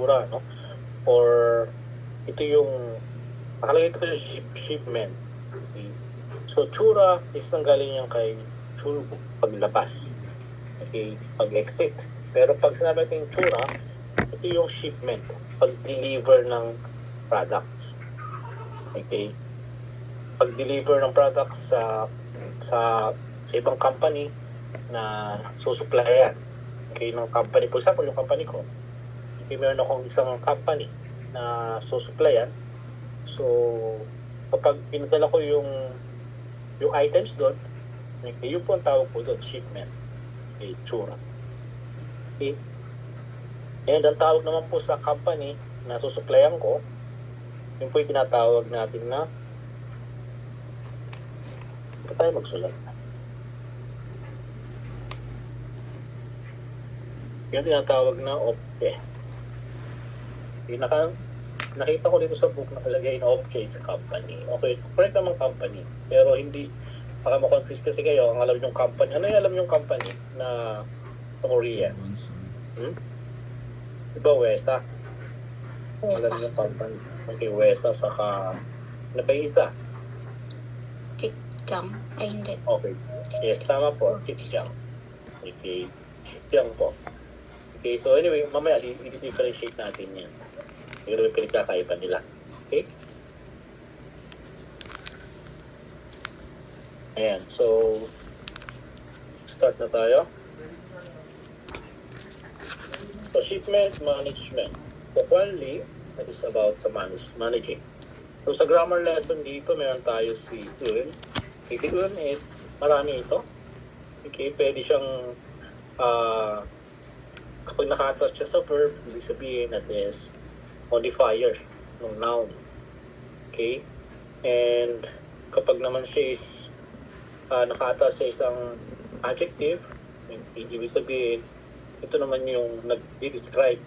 tsura, no? Or ito yung nakalagay ito yung shipment. Okay? So tsura is nanggaling yan kay churbo paglabas. Okay, pag-exit. Pero pag sinabi natin tsura, ito yung shipment, pag-deliver ng products. Okay? Pag-deliver ng products sa ibang company na susuplayan. Okay, ng company. For example, yung company ko, okay, meron akong isang company na susuplayan. So, kapag pinadala ko yung items doon, okay, yun po ang tawag po doon, shipment. Okay, tsura. Okay. And ang tawag naman po sa company na susuplayan ko, yun po yung tinatawag natin na ito tayo magsulat. Yung tinatawag na OPKE. Okay, nakita ko dito sa book nakalagay na OPKE sa company. Okay, correct naman company. Pero hindi, baka ma-confuse kasi kayo, ang alam yung company. Ano yung alam yung company na Korean? Diba Wesa? Alam yung company. Okay, Wesa, saka ano pa isa? Chikjang. Ay, hindi. Okay. Yes, tama po. Chikjang. Okay. Chikjang po. Okay, so anyway, mamaya i-differentiate natin yan. Pero yung pinagkakaiba nila. Okay? Ayan, so start na tayo. So shipment management. Equally, that is about sa managing. So sa grammar lesson dito, meron tayo si un. Okay, si un is, marami ito. Okay, pwede siyang kapag naka-attach siya sa verb, ibig sabihin that is modifier ng noun. Okay? And kapag naman siya is naka-attach sa isang adjective, ibig sabihin, ito naman yung nag-describe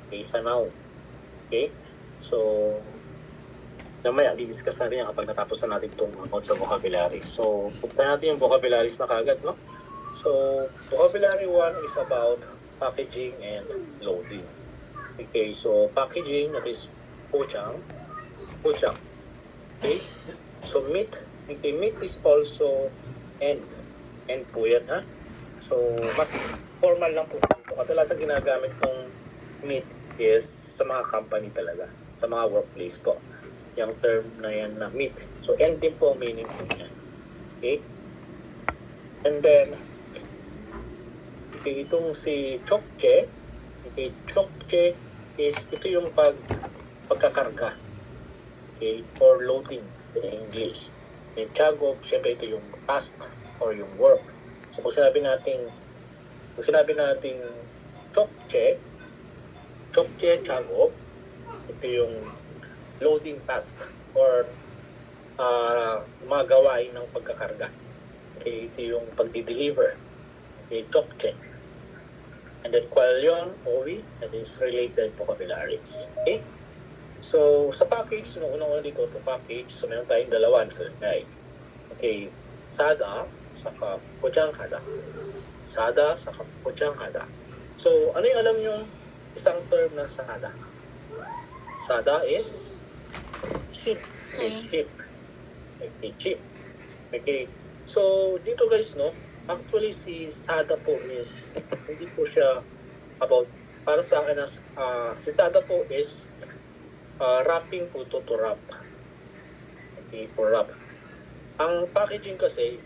okay, sa noun. Okay? So, namaya, di-discuss natin yan kapag natapos na natin itong about sa vocabulary. So, punta natin yung vocabularies na kagad, no? So, vocabulary 1 is about packaging and loading. Okay, so packaging, that is pochang. Okay, so meat. Okay, meat is also end po yan, ha? So, mas formal lang po. Kadalasan ginagamit kong meat is sa mga company talaga, sa mga workplace po. Yung term na yan na meat. So, end din po meaning po yan. Okay? And then, okay, itong si chokche. Okay, chokche is ito yung pagkakarga. Okay, or loading in English. And chagop, syempre ito yung task or yung work. So, pag sinabi natin chokche, chagop, ito yung loading task or mga gawain ng pagkakarga. Okay, ito yung pagdi-deliver. Okay, chokche. And then kwalyon, owi, that is related vocabularies. Okay? So, sa package, unang-una dito, to package, so meron tayong dalawa nakalagay. Okay, sada, saka pojanghada. Sada, saka pojanghada. So, ano yung alam nyo isang term ng sada? Sada is ship. Okay, chip. Okay, chip. Okay, so dito guys, no, actually si sada po is hindi po siya about para sa akin si sada po is wrapping po to wrap. Okay, for wrap. Ang packaging kasi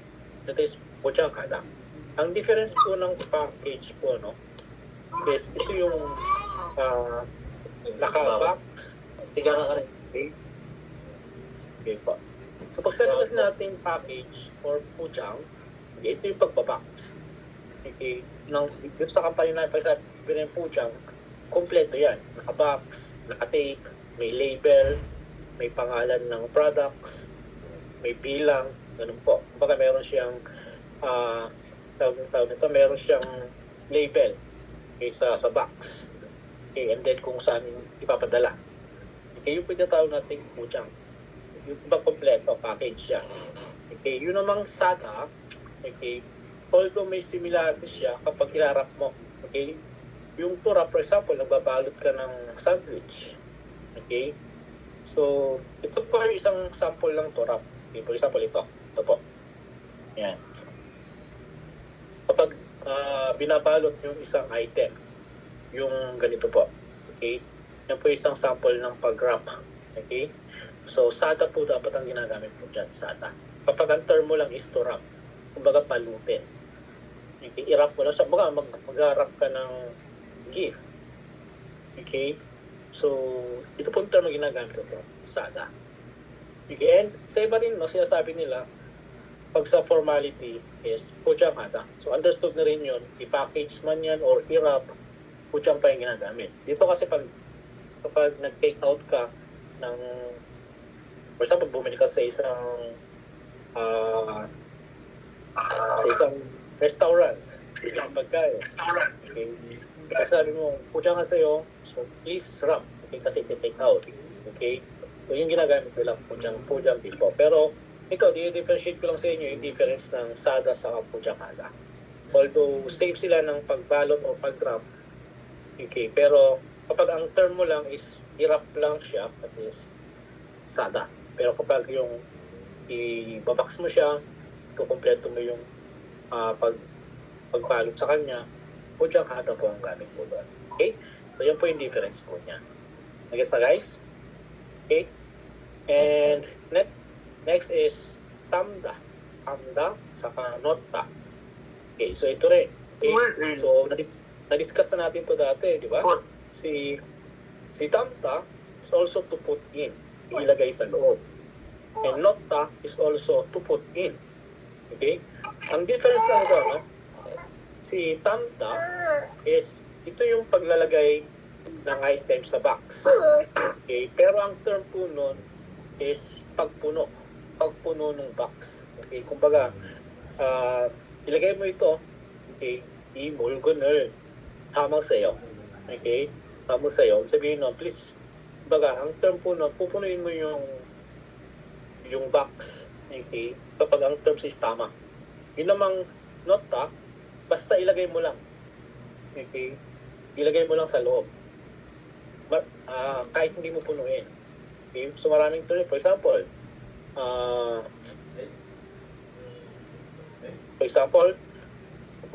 that is pojanghada. Ang difference po ng package po, no, is ito yung naka-box. Okay po. So pag sabi kasi natin package or pujang, okay, ito yung pagbabox. Okay, dito sa company na pag sabi ng pujang, kompleto yan. Naka-box, naka-tape, may label, may pangalan ng products, may bilang, ganun po. Kumbaga meron siyang tawag nito, meron siyang label okay, sa box. Okay, and then kung saan ipapadala. Okay, yung pinatawag natin pujang. Yung iba kompleto, package siya. Okay, yun namang sada, okay, although may similarities siya kapag ilarap mo. Okay, yung tura, for example, nagbabalot ka ng sandwich. Okay? So, ito po yung isang sample ng tura. Okay, for example, ito. Ito po. Yan. Kapag binabalot yung isang item, yung ganito po. Okay? Yan po isang sample ng pag-wrap. Okay? So, SATA po dapat ang ginagamit po dyan, SATA. Kapag ang term mo lang is to wrap, kumbaga palutin. Okay? I-wrap mo lang siya. Mag-wrap ka ng gift. Okay? So, ito po yung term na ginagamit ito, SATA. Okay? And sa iba rin, no, sinasabi nila, pag sa formality is pudyang hata. So, understood na rin yun. I-package man yan or i-wrap, pudyang pa yung ginagamit. Dito kasi kapag nag-take out ka ng, for example, bumili ka sa isang restaurant, isang pagkain. Okay. Kasi sabi mo, pudyang ka sa'yo, so please wrap. Okay, kasi i-take out. Okay. So, yung ginagamit nila, pudyang tipo. Pero, ito, di-differentiate ko lang sa inyo yung difference ng SATA sa pudyang hata. Although, save sila ng pagbalot o pag-wrap, okay, pero kapag ang term mo lang is i-wrap lang siya, that is SATA. Pero kapag yung i-box mo siya, kukumpleto mo yung pagbalot sa kanya, pudyang hata po ang gamit po doon. Okay? So, yan po yung difference po niya. Nag-gets na, guys? Okay? And next is tamda. Tamda, saka nota. Okay, so ito rin. Okay? So, na-discuss na natin to dati, di ba? Si tamda is also to put in. Ilagay sa loob. And nota is also to put in. Okay? Ang difference lang ito, no? Si tamda is, ito yung paglalagay ng item sa box. Okay? Pero ang term po nun is pagpuno ng box. Okay? Kumbaga, ilagay mo ito, okay? I-mulgun을 tamang sa'yo. Okay? Tamang sa'yo. Sabihin no, please, kumbaga, ang term po nun, pupunuin mo yung box. Okay? Kapag ang term is tama. Yun namang nota, basta ilagay mo lang. Okay? Ilagay mo lang sa loob. Kahit hindi mo punuin. Okay? So maraming term. For example,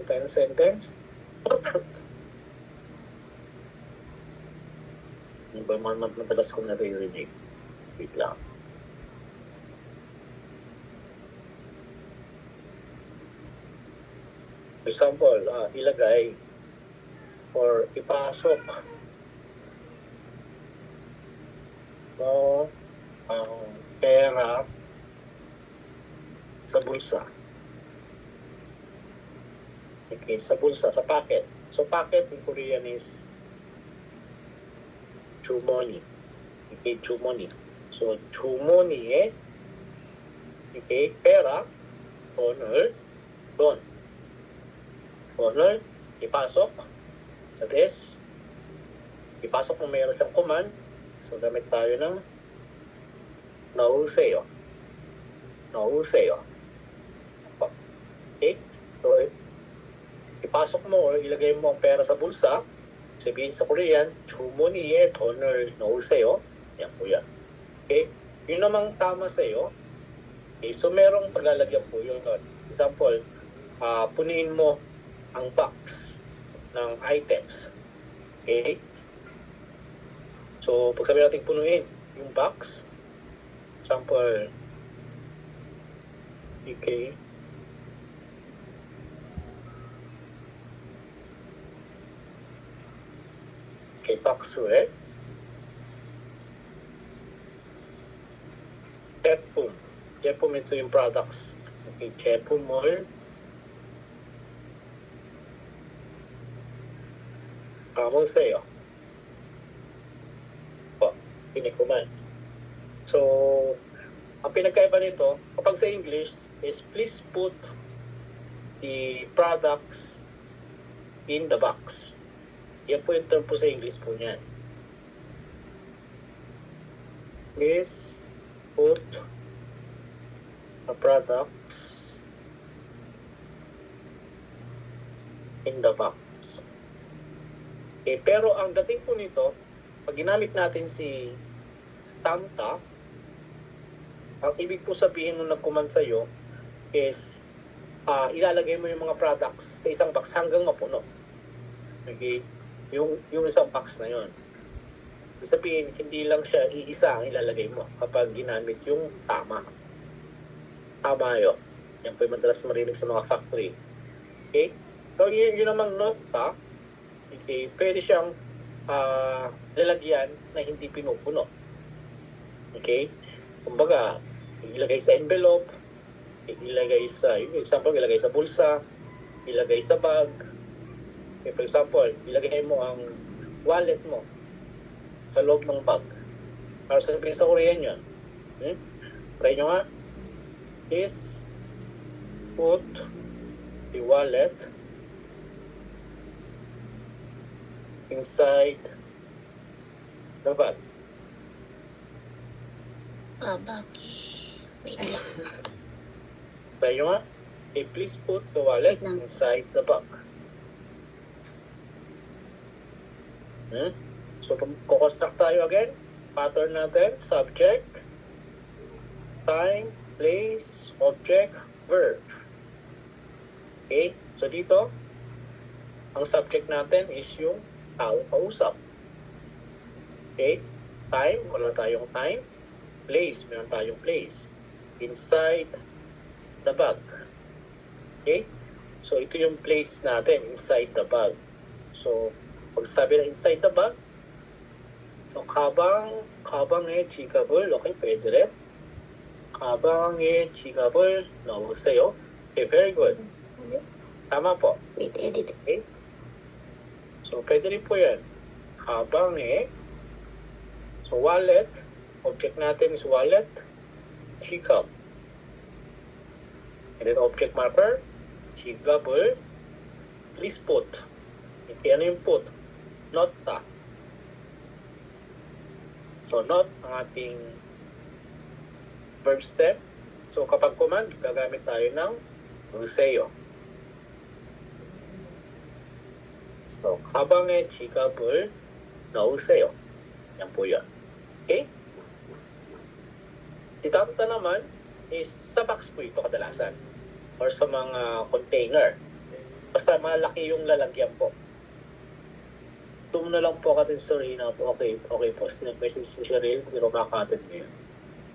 tayo ng sentence. Ano ba madalas kong naririnig? Wait lang. For example, ilagay or ipasok mo ang pera sa bulsa. Okay, sa bulsa, sa pocket. So, pocket in Korean is 주머니. Okay, 주머니. So, 주머니에 okay, pera, 돈을, 돈. Honor, ipasok. That is, ipasok mo mayroon siyang command. So, gamit tayo ng 넣으세요. 넣으세요. Okay? So, ipasok mo or ilagay mo ang pera sa bulsa. Sabihin sa Korean, 주머니에 돈을 넣으세요. Yan po yan. Okay? Yun namang tama sa'yo. Okay? So, merong paglalagyan po yun. Example, puniin mo ang box ng items. Okay? So, pag sabi natin punuin yung box, example, okay, okay, box red, 제품. 제품 ito yung products. Okay, 제품을 먹으세요. Pinikuman. So, ang pinagkaiba nito, kapag sa English, is please put the products in the box. Yan po yung term po sa English po niyan. Please put the products in the box. Pero ang dating po nito, pag ginamit natin si Tamta, ang ibig po sabihin nung nag-command sa'yo is ilalagay mo yung mga products sa isang box hanggang mapuno. Okay? Yung isang box na yon. Ibig sabihin, hindi lang siya iisa ang ilalagay mo kapag ginamit yung tama. Tama yun. Yan po yung madalas marinig sa mga factory. Okay? So, yun namang nota, okay, pwede siyang lalagyan na hindi pinupuno. Okay? Kumbaga, ilagay sa envelope, ilagay sa, example, ilagay sa bulsa, ilagay sa bag. Okay, for example, ilagay mo ang wallet mo sa loob ng bag. Para sabihin sa Korean yun. Try nyo nga. Is put the wallet inside the bag. Bag. Wait lang. Try nyo nga. Please put the wallet inside the bag. So, kukonstruct tayo again. Pattern natin, subject, time, place, object, verb. Okay? So, dito, ang subject natin is yung tao kausap. Okay? Time, wala tayong time. Place, meron tayong place. Inside the bag. Okay? So, ito yung place natin, inside the bag. So, pag sabi na inside the bag, so, 가방에 지갑을, okay, pwede rin. 가방에 지갑을 넣으세요. Okay, very good. Tama po. Wait, edit. Okay? So, pwede rin po yan. 가방에, so wallet, object natin is wallet, 지갑. And then object marker, 지갑을, please put. Okay, ano yung put? Nota. So, not ang ating verb stem. So, kapag command, gagamit tayo ng 넣으세요. So, 가방에 지갑을 넣으세요. Yan po yan. Okay? Si Tamta naman is sa box po ito kadalasan. Or sa mga container. Basta malaki yung lalagyan po. Ito na lang po katin sorry na po. Okay po. Sinag-message si Cheryl. Hindi ko makakatin ngayon.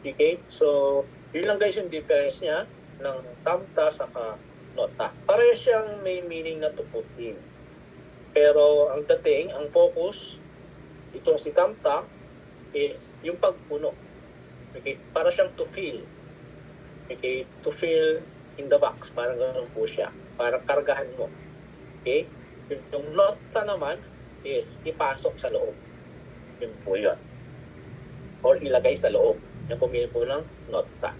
Okay? So, yun lang guys yung difference niya ng Tamta saka nota. Pareho siyang may meaning na to put in. Pero ang dating, ang focus, itong si Tamta is yung pagpuno. Okay? Para siyang to fill. Okay? To fill in the box. Parang gano'n po siya. Parang kargahan mo. Okay? Yung nota naman is ipasok sa loob. Yun po yun. Or ilagay sa loob. Yung pumili po ng nota.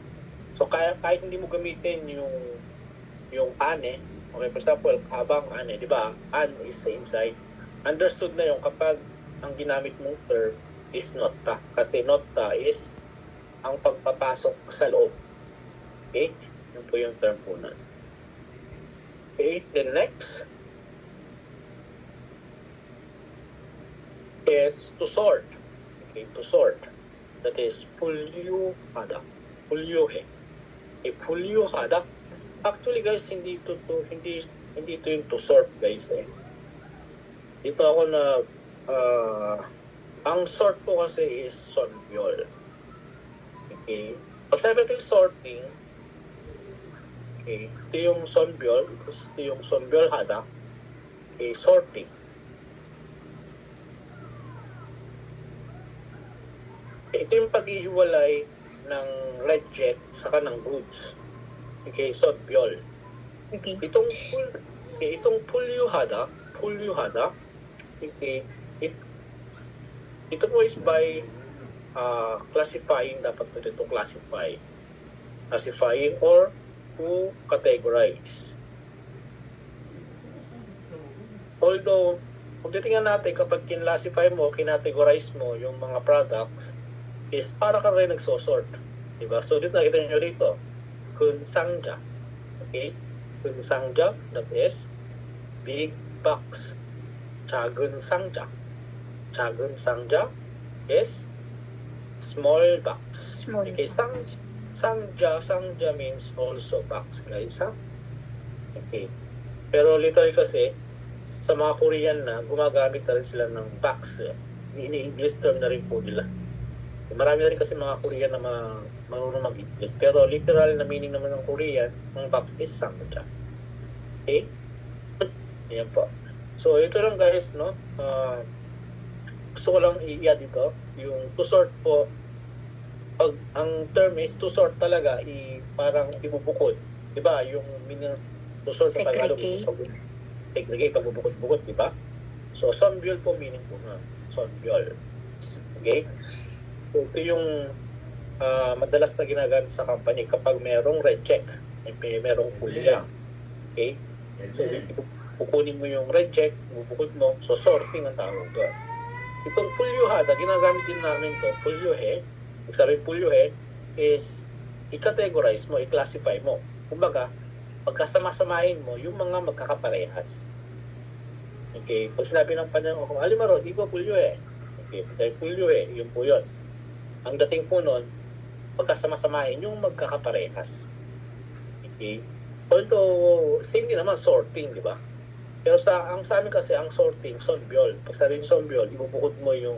So, kahit hindi mo gamitin yung ane, okay, for example, habang ane, di ba? An is inside. Understood na yung kapag ang ginamit mong term is nota. Kasi nota is ang pagpapasok sa loob. Okay? Yun po yung term po na. Okay, then next is to sort. Okay, to sort. That is 분류하다. 분류해. Okay, 분류하다. Actually guys, hindi ito yung to sort guys eh. Dito ako na ang sort po kasi is sonbyol. Okay. Pag sabi natin sorting, okay, ito yung sonbyol, ito yung sonbyol hada. Okay, sorting. Ito yung paghihiwalay ng reject saka ng goods. Okay, sonbyol. Okay. Itong pulyuhada, okay, ito po is by classifying, dapat po ito classifying or to categorize. Although, kung titingnan natin, kapag kinlassify mo, kinategorize mo yung mga products, is para ka rin nagsosort. Diba? So, dito nakita nyo dito, kunsangja. Okay? Kunsangja, that is big box. 작은 상자. 작은 상자 is small box. Small Okay, box. 상자 means also box, guys, ha? Okay. Pero literal kasi, sa mga Korean na, gumagamit na rin sila ng box. Ini-English term na rin po nila. Marami na rin kasi mga Korean na marunong mag-English. Pero literal na meaning naman ng Korean, ang box is sangja. Okay? Ayan po. So, ito lang guys, no? Gusto ko lang i-add dito. Yung to sort po, pag ang term is to sort talaga, parang ibubukod. Diba? Yung meaning to sort sa Tagalog, segregate, pagbubukod-bukod, diba? So, sonbyol po meaning po na. Sonbyol. Okay? So, ito yung madalas na ginagamit sa company kapag merong red check, merong pulya. Okay? So, kukunin mo yung red check, bubukod mo, so sorting ang tawag doon. Itong pulyuhada, ginagamit din namin to, pulyuhe. Ibig sabihin pulyuhe is i-categorize mo, i-classify mo. Kumbaga, pagkasama-samahin mo yung mga magkakaparehas. Okay? Pag sinabi ng panyan, Alimaro, di ko pulyuhe. Okay, dahil pulyuhe, yun po yun. Ang dating po nun, pagkasama-samahin yung magkakaparehas. Okay? Although, same din naman, sorting, di ba? Pero sa amin kasi, ang sorting, sonbyol. Pag sabihin sonbyol, ibubukod mo yung,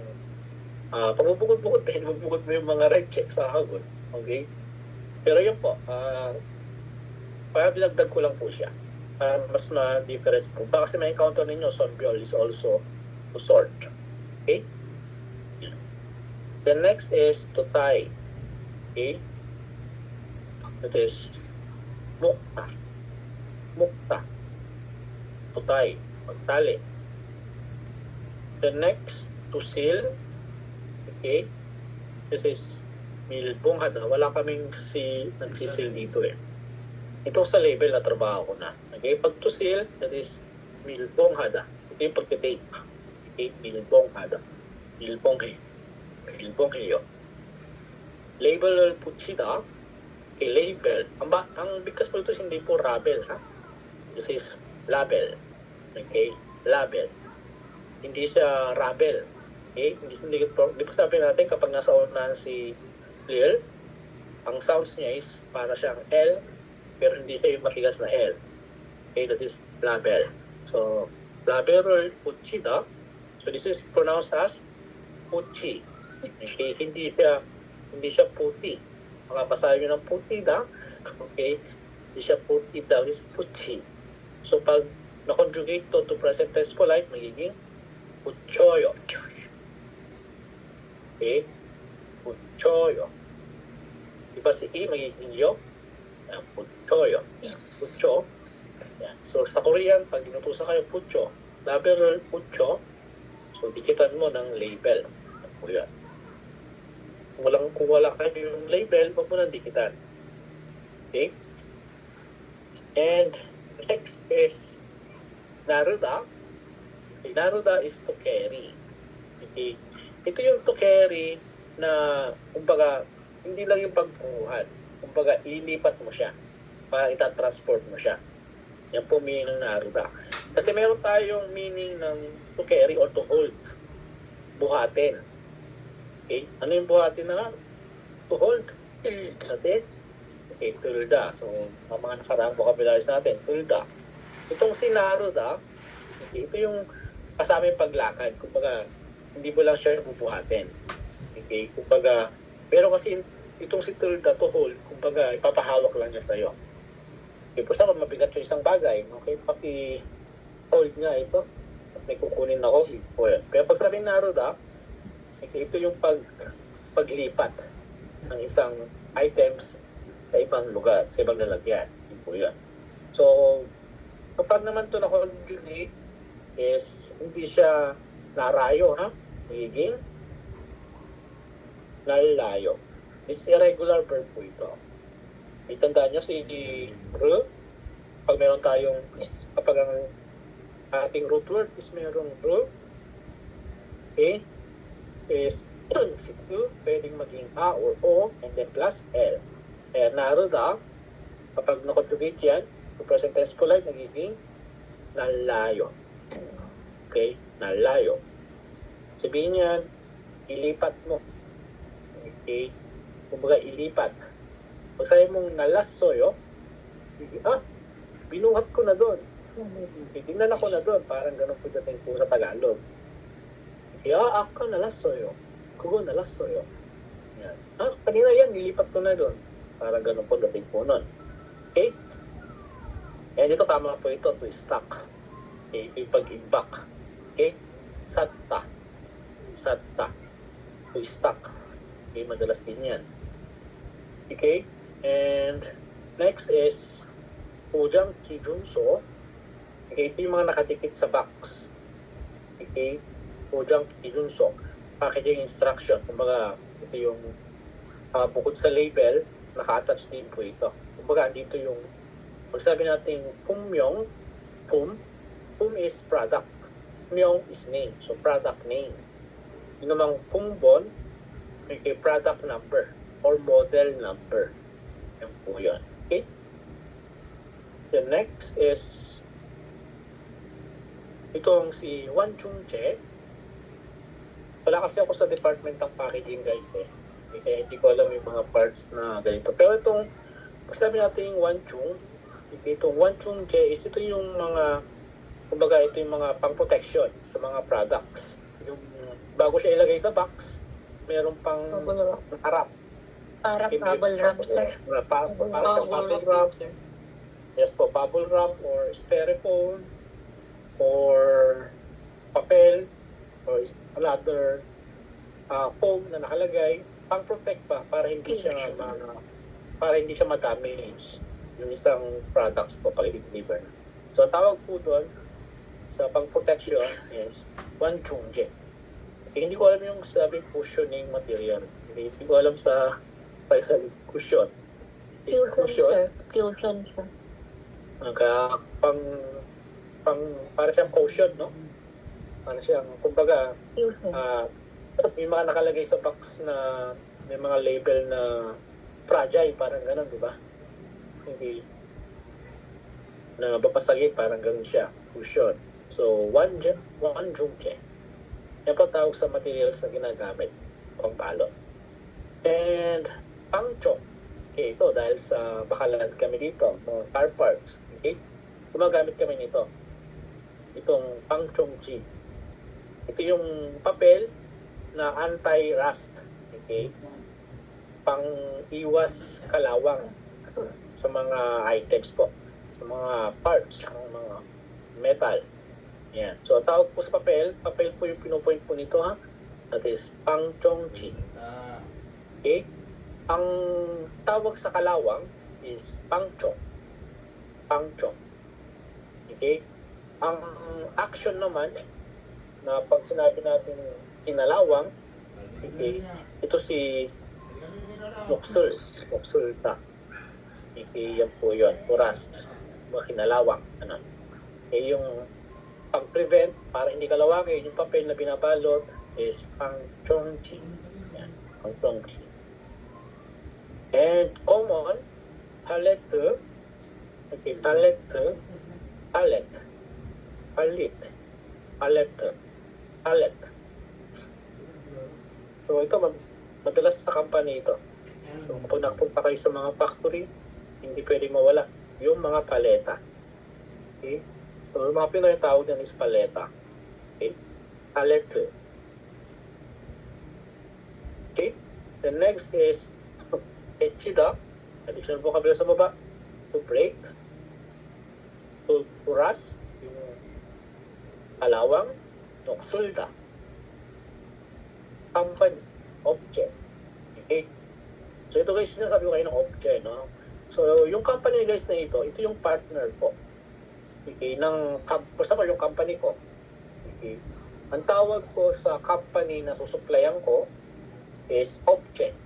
pagbubukod-bukod din, ibubukod mo yung mga red check sa hagod. Okay? Pero yun po, parang dinagdag ko lang po siya. Mas ma-difference po. Baka kasi may encounter ninyo, sonbyol is also to sort. Okay? The next is to tie. Okay? It is mukta. Mukta. To tie. Magtali. The next, to seal. Okay? This is milbonghada. Wala kaming nagsisil dito eh. Ito sa label na trabaho ko na. Okay? Pag to seal, that is milbonghada. Ito yung pagtitape. Okay? Milbonghada. Milbonghe. Milbongheyo. Label puchida. Okay, label. Ang bigkas po ito hindi po label, ha? This is label. Okay? Label. Hindi siya rabel. Okay? Hindi po sabi natin kapag nasa unahan si clear, ang sounds niya is para siyang L, pero hindi siya yung matigas na L. Okay? That is label. So, label or puchida. So, this is pronounced as puchi. Okay? Hindi siya puti. Makapasabi ng putida. Okay? Hindi siya putida. It's puchi. So, pag na-conjugate to present tense polite, magiging puchoyo. Okay? Puchoyo. Diba si I, magiging yo? Puchoyo. Yes. Pucho. Yan. So, sa Korean, pag dinutusan kayo pucho, label pucho, so, dikitan mo ng label. Yan po yan. Kung wala kayo yung label, wag mo nang dikitan. Okay? And next is naruda. Okay, naruda is to carry. Okay? Ito yung to carry na, kumbaga, hindi lang yung pagbuhat. Kumbaga, ilipat mo siya para itatransport mo siya. Yan po meaning ng naruda. Kasi meron tayong meaning ng to carry or to hold. Buhatin. Okay? Ano yung buhatin na to hold? That is, okay, tulda. So, ang mga nakaraang vocabularies natin, tulda. Itong sinaruda, okay, ito yung kasama yung paglakad. Kumbaga, hindi mo lang siya bubuhatin. Okay? Kumbaga, pero kasi itong si tulda to hold, kumbaga, ipapahawak lang niya sa'yo. Okay, po sa mabigat yung isang bagay, okay, paki-hold nga ito. May kukunin ako, pero pag sabihin naruda, okay, ito yung paglipat ng isang items sa ibang lugar, sa ibang lalagyan. Yun po yan. So, kapag naman ito na-conjugate, is hindi siya narayo, ha? Magiging nalayo. Is irregular verb po ito. Itandaan nyo si r, pag meron tayong is, kapag ang ating root word is merong r, okay, is si Q, pwedeng maging A or O, and then plus L. Kaya naruda, kapag na-conjugate yan, to present tense polite, nagiging nalayo. Okay? na layo. Sabihin niyan, ilipat mo. Okay? Kumbaga, ilipat. Pag sabi mong nalasoyo, binuhat ko na doon. Tingnan ako na doon. Parang ganun po dating po sa Tagalog. Ako nalasoyo. Kugo nalasoyo. Yan. Kanina yan, nilipat ko na doon. Parang ganun po dating po nun. Okay? And ito tama po ito, to stuck. Okay? Ipag-imbak. Okay? Satta. Satta. To stuck. Okay? Madalas din yan. Okay? And next is Pujang Kijunso. Okay? Ito yung mga nakadikit sa box. Okay? Pujang Kijunso. Packaging instruction. Kumbaga, ito yung bukod sa label, naka-attach din po ito. Kumbaga, dito yung pagsabi natin Pumyong, Pum is product. Myong is name. So, product name. Yung namang Pumbon, may product number or model number. Yan po yun. Okay? The next is itong si Wan Chung Che. Wala kasi ako sa department ng packaging, guys, eh. Kaya hindi ko alam yung mga parts na ganito. Pero itong, sabi natin yung Wan Chung, itong Wan Chung Che is ito yung mga, kumbaga ito yung mga pang-protection sa mga products. Yung, bago siya ilagay sa box, meron pang harap. Parang bubble wrap, sir. Parang bubble wrap. Yes po, bubble wrap or styrofoam or papel or another foam na nakalagay, pang-protect pa para hindi siya ma-damage yung isang products po pag i-deliver. So, ang tawag po doon sa pang-protection is Wanchungje. Hindi ko alam yung sabing cushioning material. Hindi ko alam sa cushion. Cushion, sir. Cushion, sir. Para siyang cushion, no? Para siyang, kumbaga, may mga nakalagay sa box na may mga label na fragile, parang gano'n, di ba? Hindi na babasagin, parang gano'n siya, cushion. So, Wanjungje. Yan po tawag sa materials na ginagamit pang balot. And pangchong. Okay, ito dahil sa bakalan kami dito, mga car parts. Okay? Gumagamit kami nito. Itong pangchong G. Ito yung papel na anti-rust. Okay? Pang-iwas kalawang sa mga items po. Sa mga parts, sa mga metal. Yan. So, tawag po sa papel po yung pinupoint po nito, ha? That is pangchong G. Okay? Ang tawag sa kalawang is pangchong. Pangchong. Okay? Ang action naman na pag sinabi natin kinalawang, okay, ito si Moksulta. Okay, yan po yun. Rust. Mga kinalawang. Ano? Okay, yung pag-prevent, para hindi kalawangin, yung papel na binabalot is pangchongchi. Yan. Pangchongchi. And common, palette. Okay, palette. So ito, madalas sa company ito. So kapag nakapunta kayo sa mga factory, hindi pwedeng mawala yung mga paleta. Okay? So yung mga Pinoy tawag yan is paleta. Okay? Palette. Okay? The next is echida. Additional vocabulary sa baba. To break. To rust. Yung kalawang. Noksulda. Company. Object. Okay? So ito guys, sinasabi ko kayo ng object, no? So yung company guys na ito yung partner ko. Okay? Basta pa yung company ko. Okay? Ang tawag ko sa company na susuplayan ko is object.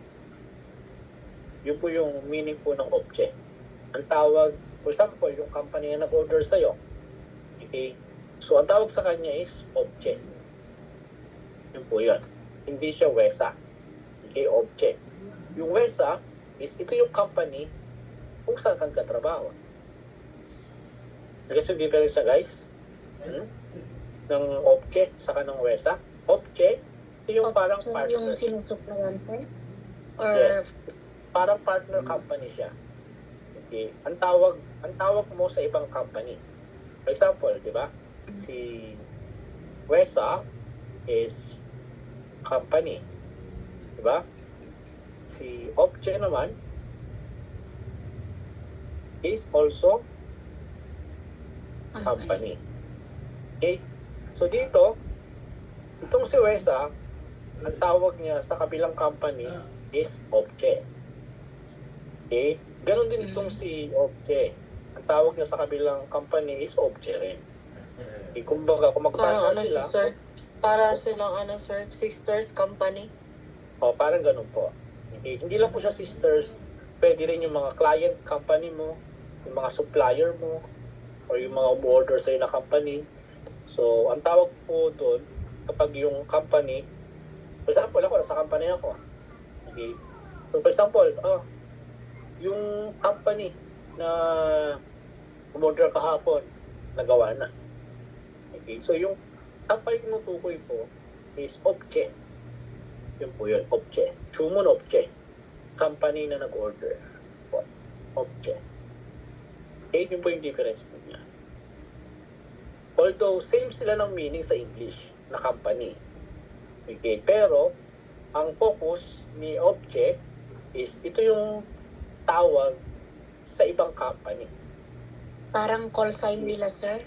Yun po yung meaning po ng object. Ang tawag, for example, yung company na nag-order sa'yo. Okay? So ang tawag sa kanya is object. Yun po yun. Hindi siya wesa. Okay, object. Yung wesa is ito yung company kung saan kang katrabaho. Guys, yung difference siya, guys? ng object saka ng wesa. Object, yung parang So, partner. yung sinusuplayan, sir? Or, Yes. Parang partner company siya. Okay. Ang tawag mo sa ibang company. For example, di ba? Si Wesa is company. Di ba? Si Object naman is also company. Okay? So dito, itong si Wesa, ang tawag niya sa kabilang company is Object. Okay? Ganon din itong si Object. Ang tawag niya sa kabilang company is Object rin. Okay? Kumbaga, kung Parang magpartner ano sila, siya, sir? Para silang ano, sir? Sisters company? parang ganun po. Okay? Hindi lang po siya sisters, pwede rin yung mga client company mo, yung mga supplier mo, or yung mga umorder sa'yo na company. So, ang tawag po doon, kapag yung company, for example, ako, nasa company ako. Okay? So, for example, yung company na umorder kahapon, nagawa na. Okay? So, yung company tinutukoy po is Object. Yun po yun, Object. Chumon Object. Company na nag-order. Object. Okay, yun po yung difference po niya. Although, same sila ng meaning sa English na company. Okay, pero, ang focus ni Object is ito yung tawag sa ibang company. parang call sign nila, sir?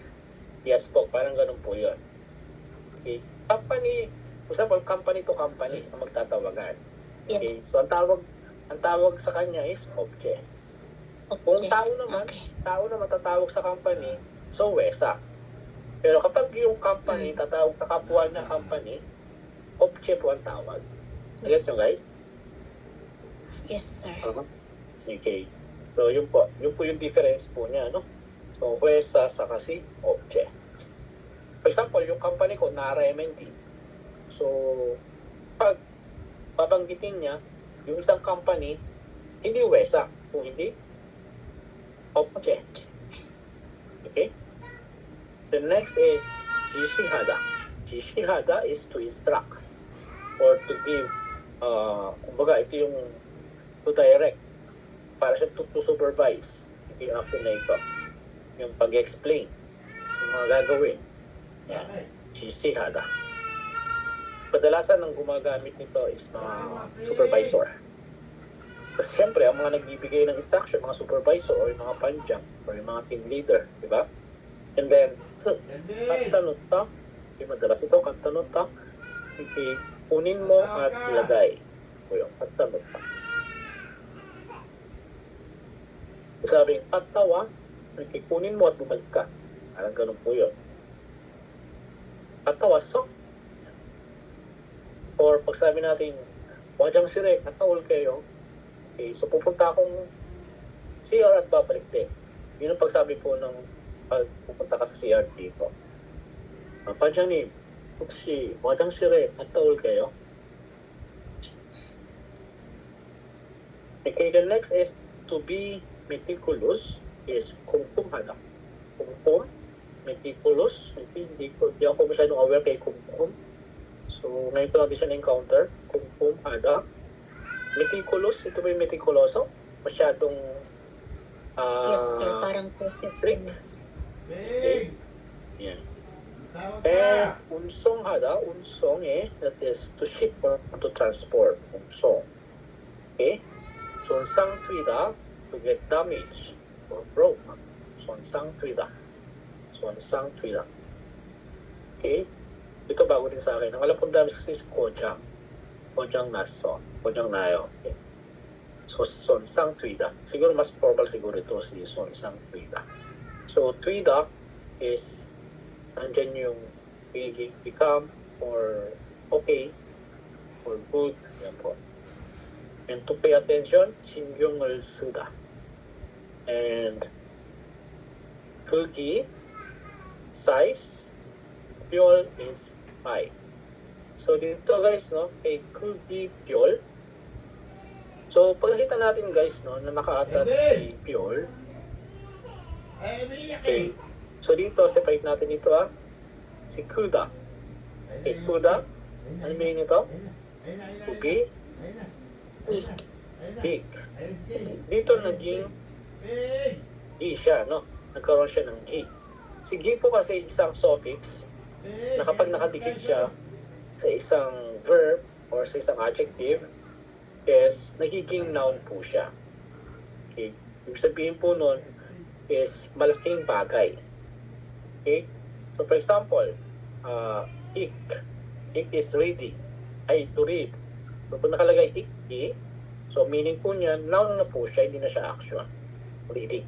Yes po, parang ganun po yun. Okay, company, for example, company to company ang magtatawagan. Okay, Yes. so ang tawag sa kanya is Object. Kung Okay. tao naman, Okay. tao na matatawag sa company, so Wesa. Pero kapag yung company tatawag sa kapwa niya company, Object po ang tawag. Yes nyo guys? Yes, sir. Okay. So yun po yung difference po niya, no? So Wesa sa kasi Object. For example, yung company ko, Nara M&D. So, pag babanggitin niya, yung isang company, hindi Wesa, kung hindi Object. Okay? The next is Jishihada. Jishihada is to instruct or to give, kumbaga ito yung to direct, para siya to supervise. Okay, after na ito. Yung pag-explain, yung mga gagawin. Yan. Jishihada. Kadalasan ang gumagamit nito is mga supervisor. Kasi siyempre, ang mga nagbibigay ng instruction, mga supervisor or yung mga panjang or yung mga team leader, di ba? And then, kantanota, madalas ito, kantanota, kunin mo at ilagay. O yung kantanota. Sabing, katawa, kunin mo at bumalik ka. Parang ganun po yun. Katawa, so. Or pag sabi natin, wajang sire, katawal kayo. Okay, so pupunta akong CR at babalik din. Yun ang pagsabi po ng pag pupunta ka sa CR dito. Pajanin, 혹시 화장실에 갔다 올 게요. Okay, the next is to be meticulous is kumkumhada. Kumkum, meticulous. Hindi ako masyadong aware kay kumkum. So, ngayon ko lang din siya na-encounter. Kumkumhada. Meticulous, ito ba yung meticuloso? Masyadong Yes, sir. Parang strict. Okay. Yan. And unsong hada, unsong that is to ship or to transport. Unsong. Okay? So, unsang twida, to get damaged or broke. So, unsang twida. So, unsang twida. Okay? Ito bago din sa akin. Ang alam kong damage kasi is kojang. Kojang naso. Kojang nayo. Okay? So, unsang twida. Siguro mas formal siguro ito si unsang twida. So, twida is nandyan yung become or okay or good. Yan po. And to pay attention, 신경을 쓰다. And 크기, size, 별 is 5. So dito guys, no, kay 크기, 별. So pag nakita natin guys, no, na naka-attach si 별. Okay. So dito, separate natin ito si kuda. Okay, kuda, ano meaning nito? To be big. Dito naging G siya, no? Nagkaroon siya ng G. Si G po kasi isang suffix na kapag nakadikit siya sa isang verb or sa isang adjective is nagiging noun po siya. Okay? Ibig sabihin po nun is malaking bagay. Okay? So for example, ik. Ik is reading. Ay, to read. So kung nakalagay ik, so meaning po niya, noun na po siya, hindi na siya action. Reading.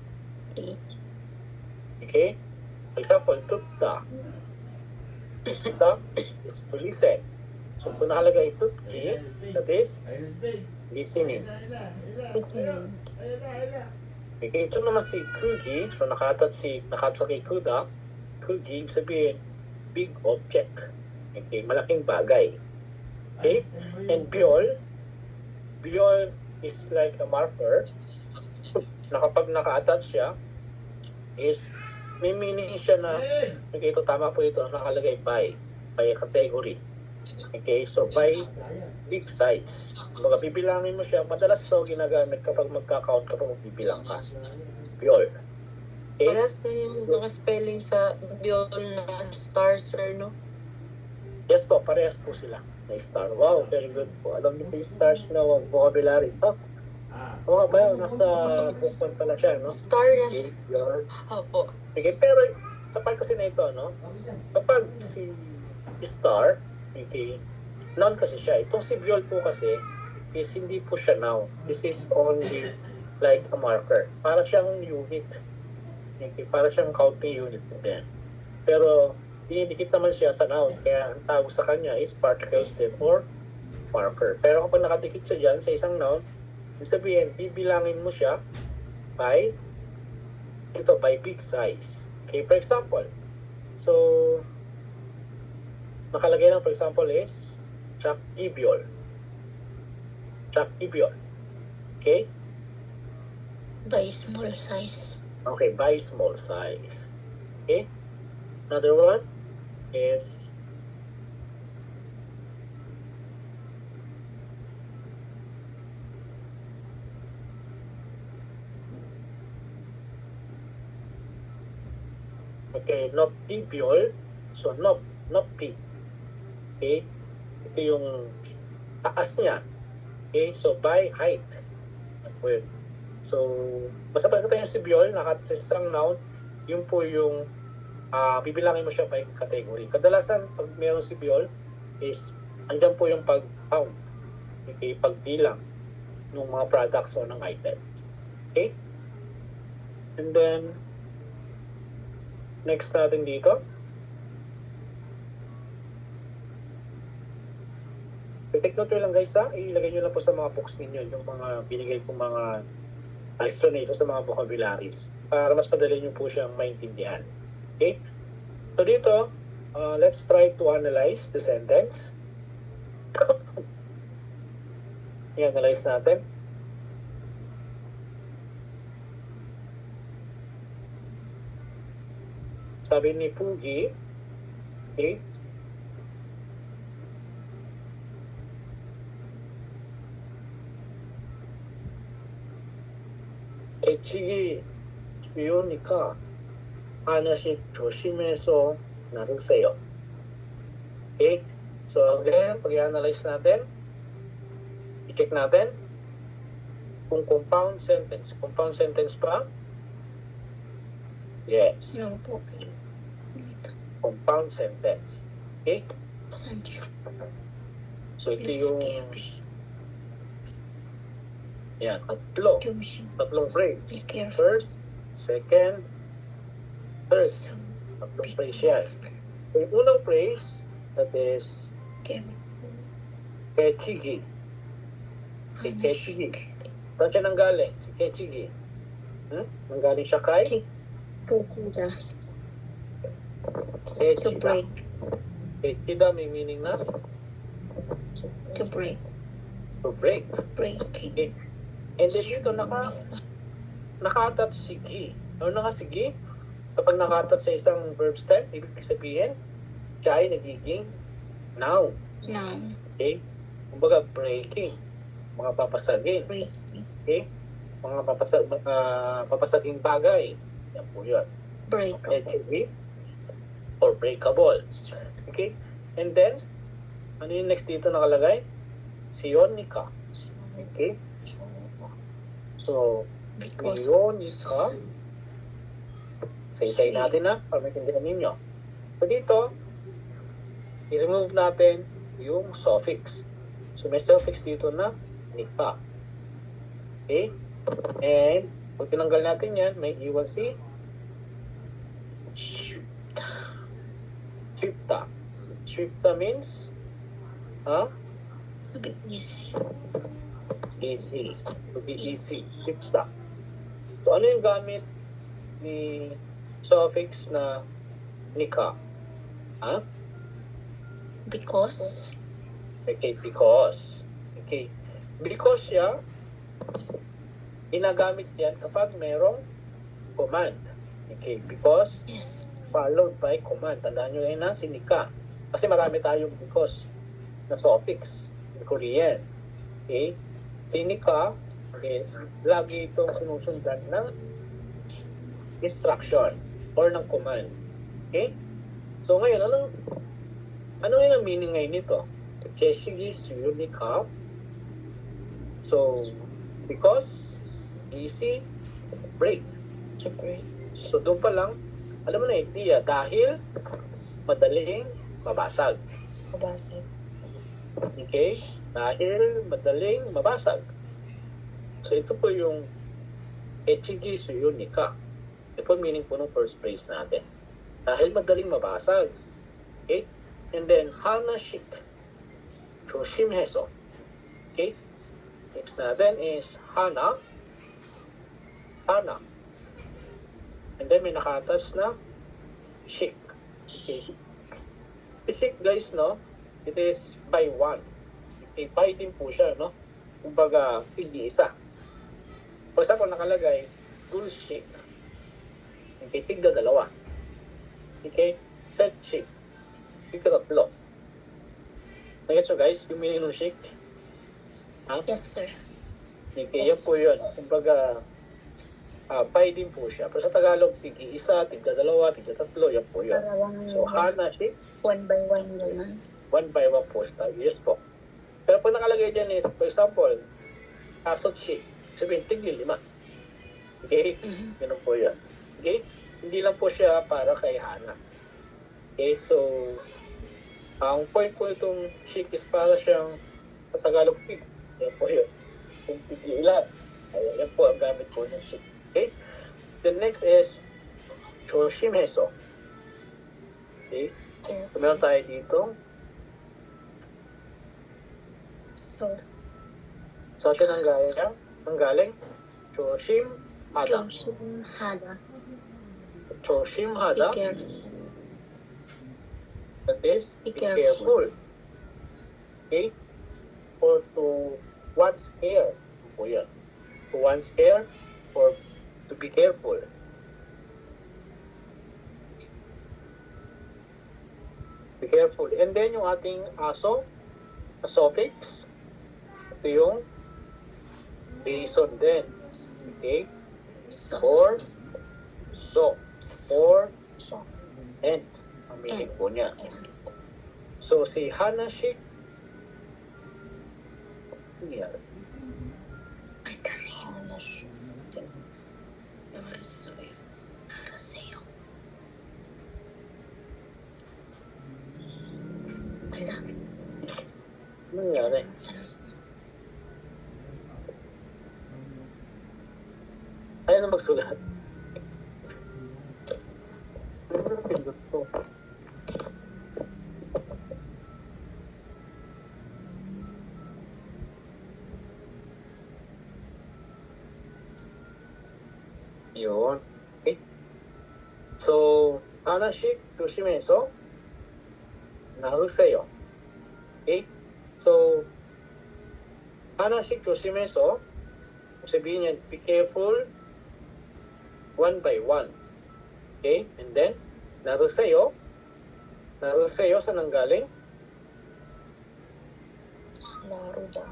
Okay? For example, tutta. Tutta is to listen. So kung nakalagay tutki, that is listening. Okay, ito naman si kugi. So nakatat sa kay kuda. Kugi, ibig sabihin, big object. Okay, malaking bagay. Okay? And biol is like a marker na kapag naka-attach siya is may meaning siya na okay, ito tama po ito nakalagay by category. Okay, so by big size. Mga bibilangin mo siya, madalas ito ginagamit kapag magka-count kapag magbibilang ka. Biol. Okay? Paras na yung mga spelling sa biol na star, sir, no? Yes po, parehas po sila na star. Wow, very good po. Alam niyo po yung stars na vocabularies. Oo ba, nasa book 1 pala siya, no? Star, yes. Biol. Opo. Okay, pero sa part kasi na ito, no? Kapag si star, okay, noun kasi siya. Itong si Biol po kasi is hindi po siya noun. This is only like a marker. Para siyang unit. Okay, para siyang counting unit din. Pero dinidikit naman siya sa noun. Kaya ang tawag sa kanya is particles din or marker. Pero kapag nakadikit siya dyan sa isang noun, ibig sabihin, bibilangin mo siya by big size. Okay, for example, so nakalagay lang for example is Chuck Ibiol. Okay? By small size. Okay, by small size. Okay? Another one is okay, Nopibiol. So, Nopi. Okay? Ito yung taas niya. Okay? So, by height. Well, so, basta pagkata yung si Biol, sa isang noun, yun po yung bibilangin mo siya by category. Kadalasan, pag meron si Biol, is andyan po yung pag-count. Okay? Pagbilang ng mga products o ng items. Okay? And then, next natin dito. Take note lang guys ha, ilagay nyo lang po sa mga books ninyo yung mga binigay kong mga explanation sa mga vocabularies para mas madali nyo po siyang maintindihan. Okay? So dito, let's try to analyze the sentence. I-analyze natin. Sabi ni Pugi, okay, Kechi Yunika Hanashi Joshimeso Naruseyo. Okay, so again, pag-i-analyze natin, i-check natin kung compound sentence. Compound sentence pa? Yes. Yung po. Compound sentence. Okay? So ito yung yan, tatlong phrase. First, second, third. Tatlong phrase yan. Yung unang phrase, that is Kechigi. Kechigi. Saan siya nanggaling? Si Kechigi. Nanggaling siya kay? Kukuda. To Kechida. break. Kechida may meaning na? To break. To break. Breaking. Okay. And then dito naka-attach si gi. Ano na nga si gi? Kapag naka-attach sa isang verb stem, ibig sabihin, siya ay nagiging noun. Noun. Okay? Kumbaga, breaking. Mga papasagin. Breaking. Okay? Mga papasaging bagay. Yan po yun. Breakable. Edgy or breakable. Okay? And then, ano yung next dito nakalagay? Sionica. Okay? So, Because. Sionica. Say natin na para maintindihan ninyo. So dito, i-remove natin yung suffix. So may suffix dito na nika. Okay? And pag tinanggal natin yan, may iwan si Swifta. Swifta means To be easy. easy. To be easy. Swifta. So ano yung gamit ni suffix na nika? Because. Okay, because. Okay. Because siya, ginagamit yan kapag merong command. Okay, because Yes. followed by command. Tandaan nyo yun na, sinika. Kasi marami tayong because na suffix in Korean. Okay? Sinika is lagi itong sinusundan ng instruction or ng command. Okay? So ngayon, ano yung ang meaning ngayon nito? Cheshigi Suyonika. So, because, easy, break. To break. So, doon pa lang, alam mo na idea, dahil madaling mabasag. Mabasag. Okay? Dahil madaling mabasag. So, ito po yung Echigi Suyonika. Ito po meaning po ng first phrase natin. Dahil madaling mabasag. Okay? And then, Hanashik. Choshimheso. Okay? Next natin is Hana. Hana. And then may nakatas na shik. Okay. The shik guys, no? It is by one. Okay, by din po siya, no? Kumbaga, tig-isa. For example, nakalagay, full shik. Okay, tigda dalawa. Okay? Set shik. Tigda tatlo. Nagets so guys, yung meaning ng shik? Yes, sir. Okay, yan po yun. Kumbaga, pay din po siya. Pero sa Tagalog, tig-isa, tigda-dalawa, tigda-tatlo, yan po yun. So, hana shik, One by one naman. one by one po siya. Yes po. Pero pag nakalagay dyan is, for example, asot shik, sabihin, tigli-lima. Okay? Ganun po yun. Okay? Hindi lang po siya para kay Hana. Okay? So, ang point po itong shik is para siyang sa Tagalog pig. Yan po yun. Kung tig-ilan. Yan po ang gamit po ng shik. Okay? The next is Choshimeso. Okay? So, meron tayo dito. So, Sa atin ang galing. Choshim Hada. Johnson Hada. Choshim Be Hada. careful. That is, Be be careful. careful. Okay? Or to one's care. Po yan. To one's care or to be careful. Be careful. And then yung ating aso, a suffix, ito yung reason din. Okay? So, Or so. Or so. and. Ang meaning po niya. So, si Hanashik, yan. Ay, dami. Narasoy. Narasayo. Ala. Ano nangyari? Ayaw na magsulat. Ano na pindot ko? Yun. Okay. So, Hanashik Yoshimeso Naruseyo. Okay? So, Hanashik Yoshimeso, sabihin niya, be careful one by one. Okay? And then, Naruseyo, Naruseyo, saan ang galing? Naruda.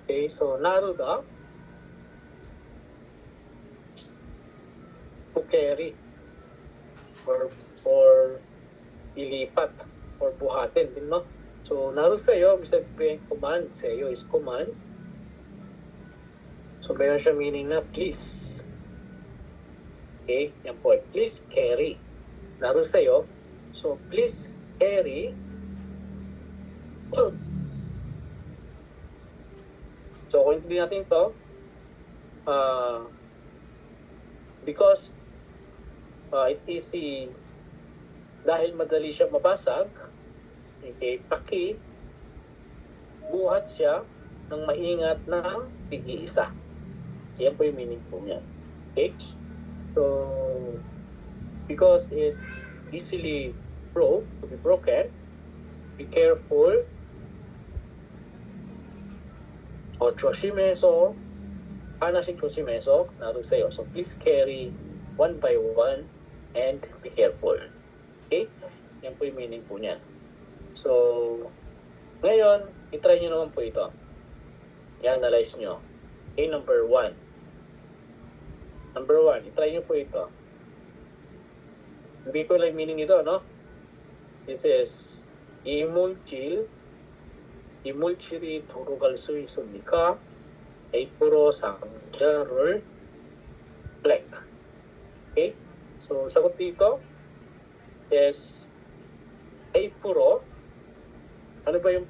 Okay, so naruda. To carry. Or ilipat. Or buhatin din, no? So, naruseyo, ibig sabihin command. Seyo is command. So, mayroon siya meaning na please. Okay, yan po. Please carry. Naruseyo. So, please carry. So, kung hindi natin to, because it is dahil madali siya mabasag, okay, buhat siya ng maingat ng tig-iisa. Yan po yung meaning po niya. Okay? So, because it easily to be broken, be careful. O choshimeso, hanasin choshimeso, naruseyo. So please carry one by one and be careful. Okay? Yan po yung meaning po niyan. So, ngayon, itry nyo naman po ito. I-analyze nyo. Okay, number 1. Number 1, itry nyo po ito. Hindi ko lang meaning ito, no? It says, 이물질이 돌아갈 수 있습니까? A프로 상자를 blank. Okay? So, sagot dito is A프로. Ano ba yung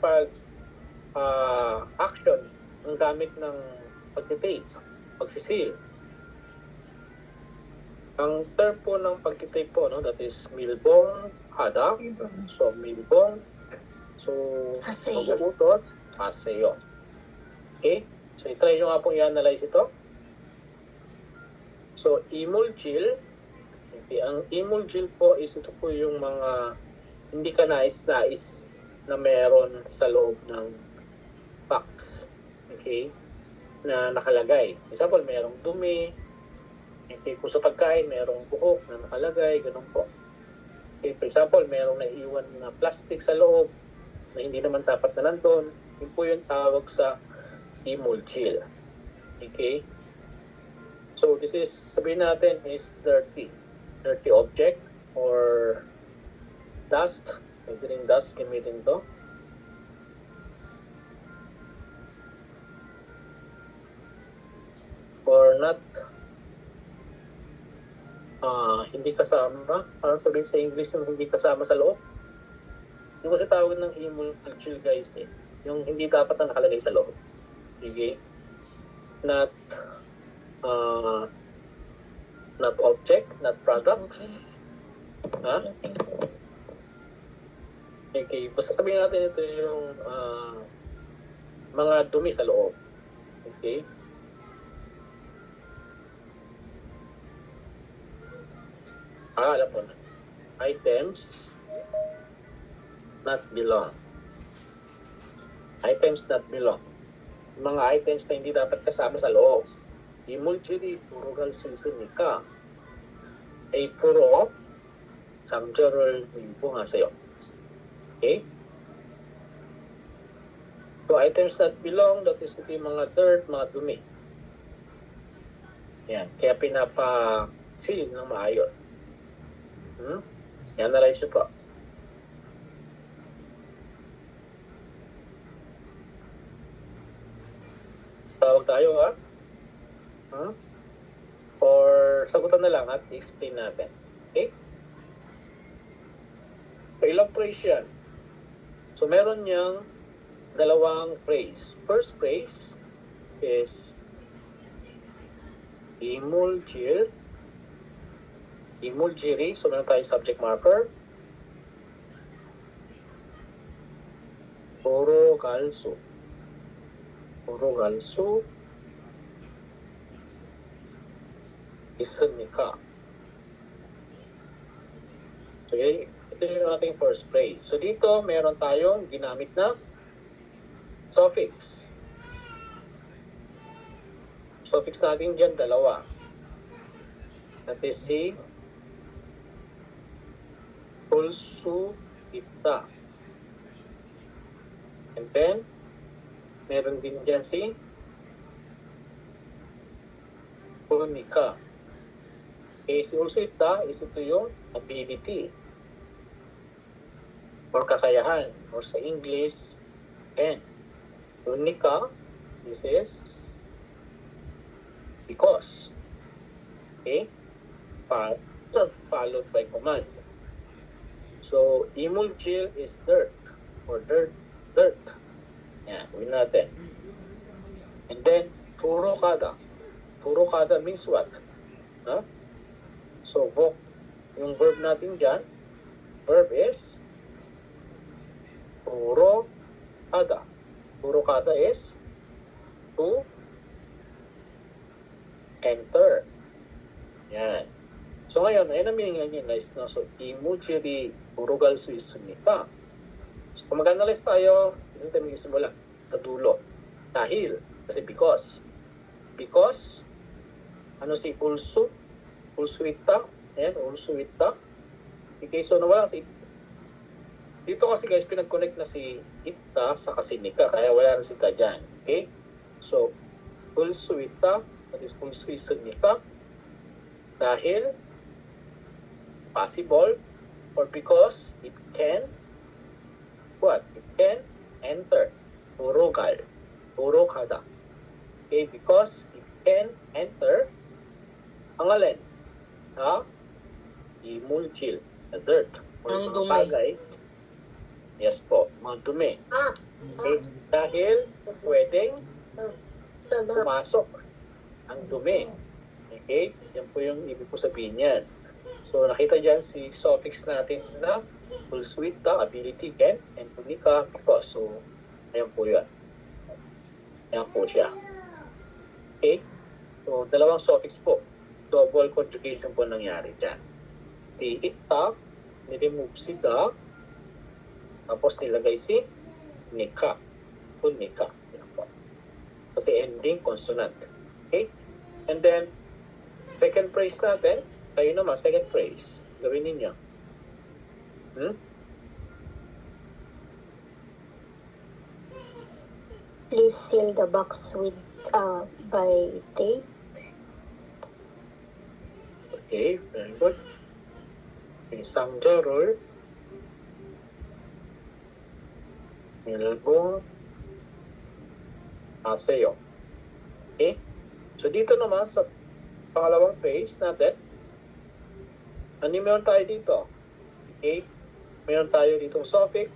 action ng gamit ng pagtitape, pagsisil? Ang term po ng pagtitape po, no, that is milbong hada. So, milbong. So, Haseyo. mag-uutos, haseyo. Okay? So, try nyo nga pong i-analyze ito. So, imuljil. Okay, ang imuljil po is ito po yung mga hindi ka nais-nais na meron sa loob ng box. Okay? Na nakalagay. Example, merong dumi. Okay, kung sa pagkain, merong buhok na nakalagay. Ganun po. Okay, for example, merong naiiwan na plastic sa loob na hindi naman dapat na nandun, yun po yung tawag sa imuljil. Okay? So, this is, sabihin natin, is dirty. Dirty object or dust. Pwede rin dust gamitin to. Or not, hindi kasama. Parang sabihin sa English yung hindi kasama sa loob. Yung kasi tawag ng imuljil guys yung hindi dapat na nakalagay sa loob. Okay? Not object, not products. Ha? Okay, basta sabihin natin ito yung mga dumi sa loob. Okay? Alam mo na. Items not belong. Items not belong. Mga items na hindi dapat kasama sa loob. 이물질이 돌아갈 수 있으니까 A프로 상자를 유봉하세요. Okay? So items that belong, that is ito yung mga dirt, mga dumi. Yan. Kaya pinapa-seal ng maayos. Yan na rin siya po. Tawag tayo, ha? Or sagutan na lang at i-explain natin. Okay? So, ilang phrase yan? So, meron niyang dalawang phrase. First phrase is imuljir. Imuljiri. So, meron tayong subject marker. Orogalsu. Orogalsu. 있습니까? Okay, ito yung ating first phrase. So dito, meron tayong ginamit na suffix. Suffix natin dyan, dalawa. That is si 수 있다. And then, meron din dyan si 보니까. Okay, si also ita is ito yung ability or kakayahan or sa English and bonika, this is because. Okay? Followed by command. So, imulgil is dirt or dirt. Yan, win natin. And then, turokada. Turokada means what? Huh? So, yung verb natin dyan, verb is turokada. Turokada is to enter. Yan. So ngayon, ayun ang meaning niya guys. No? So, imujiri urugal su isumita. So, kung mag-analyze tayo, hindi tayo magsisimula sa dulo. Dahil, kasi because. Because, ano si ulsu? Ulsuita. Ayan, ulsuita. Okay, so nawala si dito kasi guys, pinag-connect na si ita sa kasinika. Kaya wala na si ta dyan. Okay? So, ulsuita, that is ulsuita. Dahil, possible, or because it can, what? It can enter. Urugal. Urukada. Okay, because it can enter, ang alin? Imulchil, the dirt. Or Ang mga dumi. bagay. Yes po, mga dumi. Okay, dahil pwedeng pumasok ang dumi. Okay, yan po yung ibig po sabihin yan. So, nakita dyan si suffix natin na ulsuita, ability, can, and punika, because. So, ayan po yan. Ayan po siya. Okay? So, dalawang suffix po. Double conjugation po nangyari dyan. Si ita, niremove si da, tapos nilagay si nika. Punika. Ayan po. Kasi ending consonant. Okay? And then, second phrase natin, kayo naman, second phrase. Gawin ninyo. Please seal the box with by tape. Okay, very good. Isangjarul. Milbong Aseyo. Okay? So, dito naman sa pangalawang phrase natin, ano meron tayo dito? Okay? Meron tayo ditong suffix.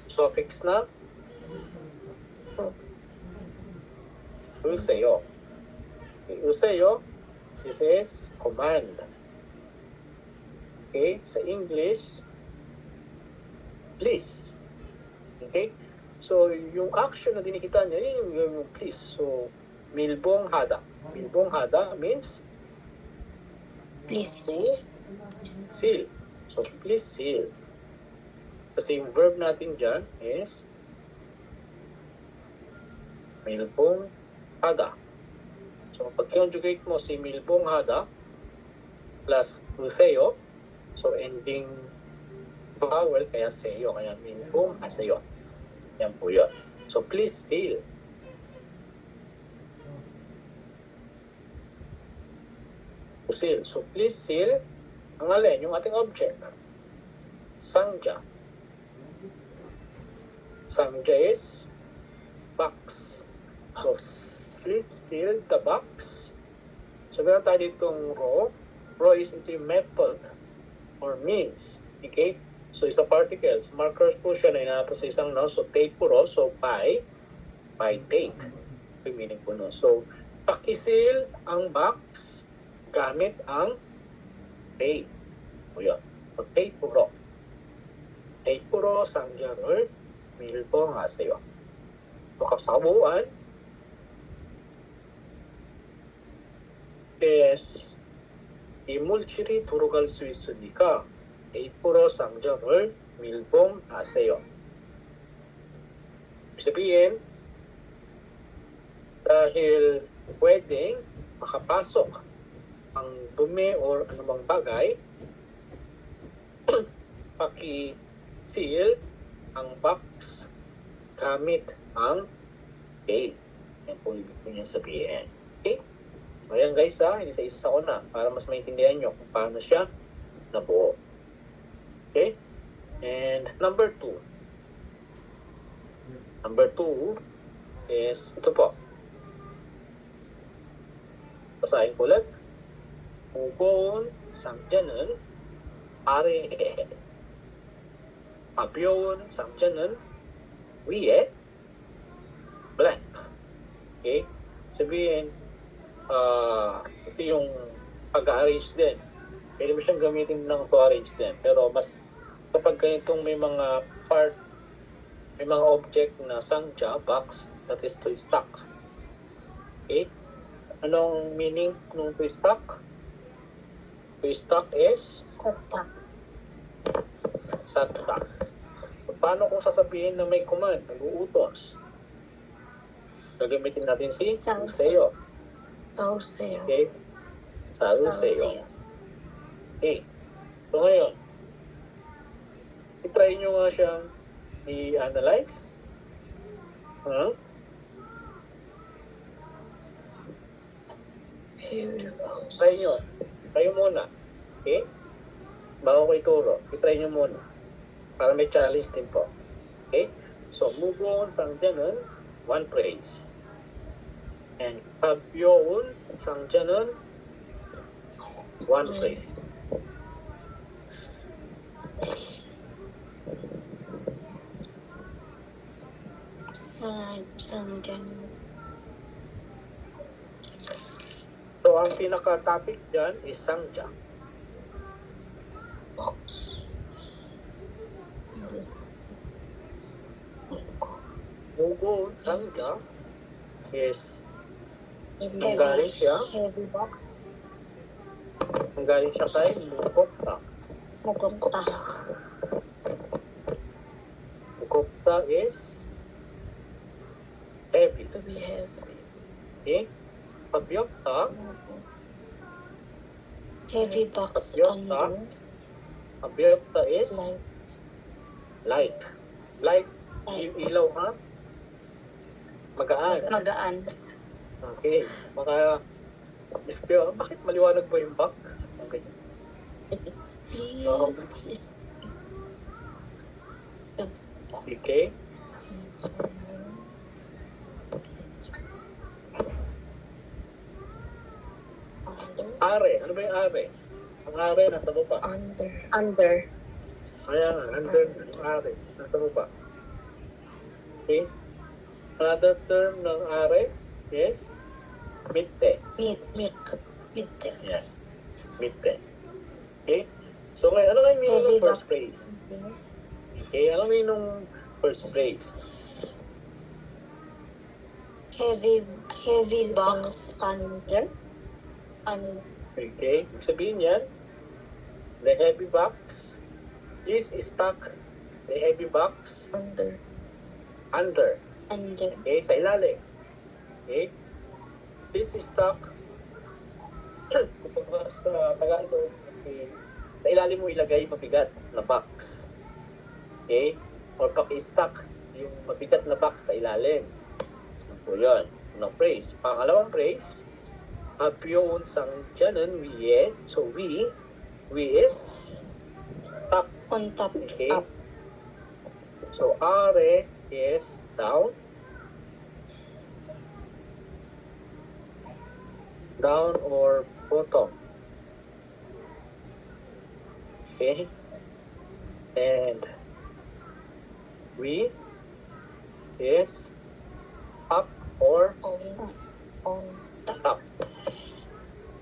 Suffix na useyo. Okay, useyo, this is command. Okay? Sa English, please. Okay? So, yung action na dinikita niya, yun yung please. So, milbong hada. Milbong hada means Please to seal. So, please seal. Kasi yung verb natin dyan is milbong hada. So, pag conjugate mo si milbong hada plus useyo, so ending vowel kaya seyo. Kaya milbong aseyo. Yan po yun. So, please seal. Seal. So, please seal ang alin, yung ating object. Sangja. Sangja is box. So, seal the box. So, meron tayo ditong row. Row is ito yung method or means. Okay? So, isa particles. Markers po siya na inata sa isang noun. So, take po row. So, by take. Ito yung meaning po nun. So, pakisil ang box gamit ang tape. O yun. So, tape po row. Tape po row, sangjarul, milbong haseyo. So, kasabuan is imulchiri turugal suisunika. Eipuro sangjarul milbong haseyo. Ibig sabihin, dahil pwedeng makapasok ang dumi or anumang bagay, paki-seal ang box gamit ang tape. Yan po ibig po niya sabihin. Okay? So, ayan guys isa-isa ko na para mas maintindihan nyo kung paano siya nabuo. Okay? And number 2. Number 2 is ito po. Basahin ko ulit. 무거운 상자는 아래에, 가벼운 상자는 위에, blank. Okay? Sabihin, ito yung pag-arrange din. Pwede mo siyang gamitin ng to arrange din. Pero mas kapag ganitong may mga part, may mga object na sangja, box, that is to stock. Okay? Anong meaning ng to stock? To stock is Satak. satak. Paano kung sasabihin na may command, nag-uutos? Gagamitin natin si Sauseo. Pauseo. Okay? Sauseo. Okay. So ngayon, i-try nyo nga siyang i-analyze. Try nyo. Try muna. Okay? Bago ko ituro, i-try nyo muna. Para may challenge din po. Okay? So, mugon 상자는 one praise. And 가벼운 상자는 one praise. Sangjan. So, ang pinaka-topic dyan is sangja. Box. Mugon sangja is Heavy, galing siya? heavy box. ang galing siya kay Mukopta. Mugokta. Mukopta is heavy. To be heavy. Okay? Pabyokta, Heavy box Pabyokta. under. pabyokta is Light. light. Yung ilaw ha? Magaan. Magaan. Okay. Mga Mispyo, bakit maliwanag ba yung box? Okay. Please. Okay. Are. Ano ba yung are? Ang are nasa baba. Under. Under. Kaya nga, under ng are. Nasa baba. Okay. Another term ng are is mitte. Mid. Yan. Mitte. Okay. So ngayon, ano nga yung meaning ng first phrase? Okay, ano meaning ng first phrase? Heavy box under. Okay, ibig sabihin yan, the heavy box is stuck, the heavy box Under. under. Under. Okay, sa ilalim. Okay, this is stuck, kapag sa Tagalog, okay, sa ilalim mo ilagay mabigat na box. Okay, or paki-stuck yung mabigat na box sa ilalim. So yun, unang phrase. Pangalawang phrase, 가벼운 상자는 위에, so we is top. On top. Okay. Up. So are is down. Down or bottom. Okay. And we is up or On. top.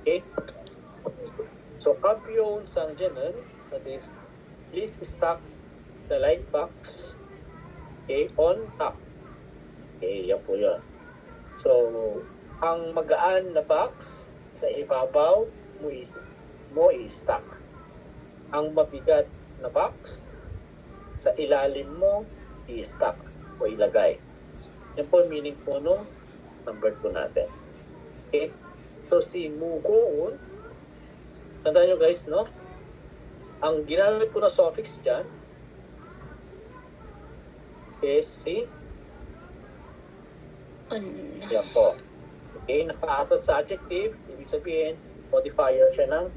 Okay. So 가벼운 상자는, that is, please stack the light box, okay, on top. Okay, yan po yun. So, ang magaan na box sa ibabaw mo i-stack. Ang mabigat na box sa ilalim mo i-stack o ilagay. Yan po yung meaning po nung number 2 natin. Okay? So, si mugoon Tandaan nyo guys, no? Ang ginamit ko na suffix dyan is si yan po. Okay, naka-attach sa adjective, ibig sabihin, modifier siya ng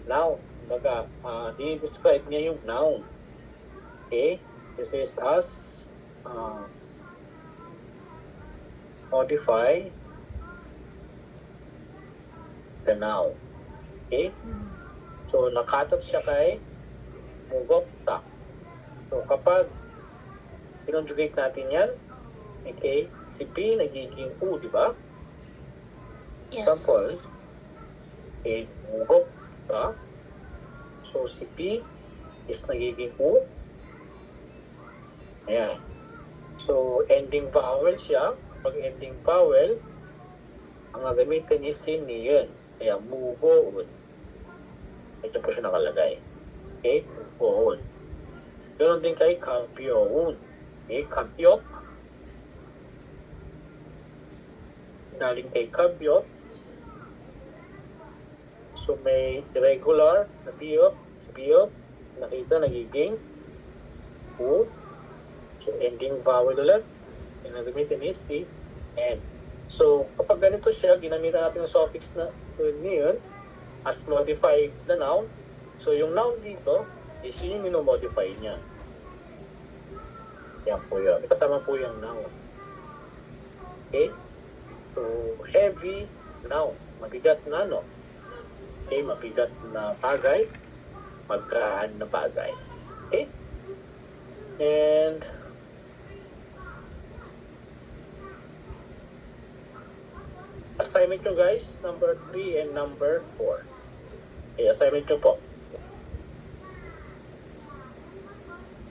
noun. Kumbaga, i-describe niya yung noun. Okay, this is as modify the noun. Okay, so naka-attach siya kay mugopta. So kapag conjugate natin yan, okay, si P nagiging U, di ba? Yes. Example, okay, mugopta. So si P is nagiging U. Ayan. So ending vowel siya. Pag ending vowel, ang gagamitin is sin yun. Kaya mugoon. Ito po siya nakalagay. Okay, mugoon. Ganon din kay kampyoon. Okay, kampyok. Galing kay kampyok. So may irregular na piyok. Sa piyok, nakita nagiging u. So ending vowel ulit. Yung nagamitin is si and. So kapag ganito siya, ginamitan natin ng suffix na yun as modify the noun. So yung noun dito is yun yung minomodify niya. Yan po yun. Kasama po yung noun. Okay? So heavy noun. Mabigat na no. Okay? Mabigat na bagay. Magkaan na bagay. Okay? And assignment nyo guys, number 3 and number 4. Okay, assignment nyo po.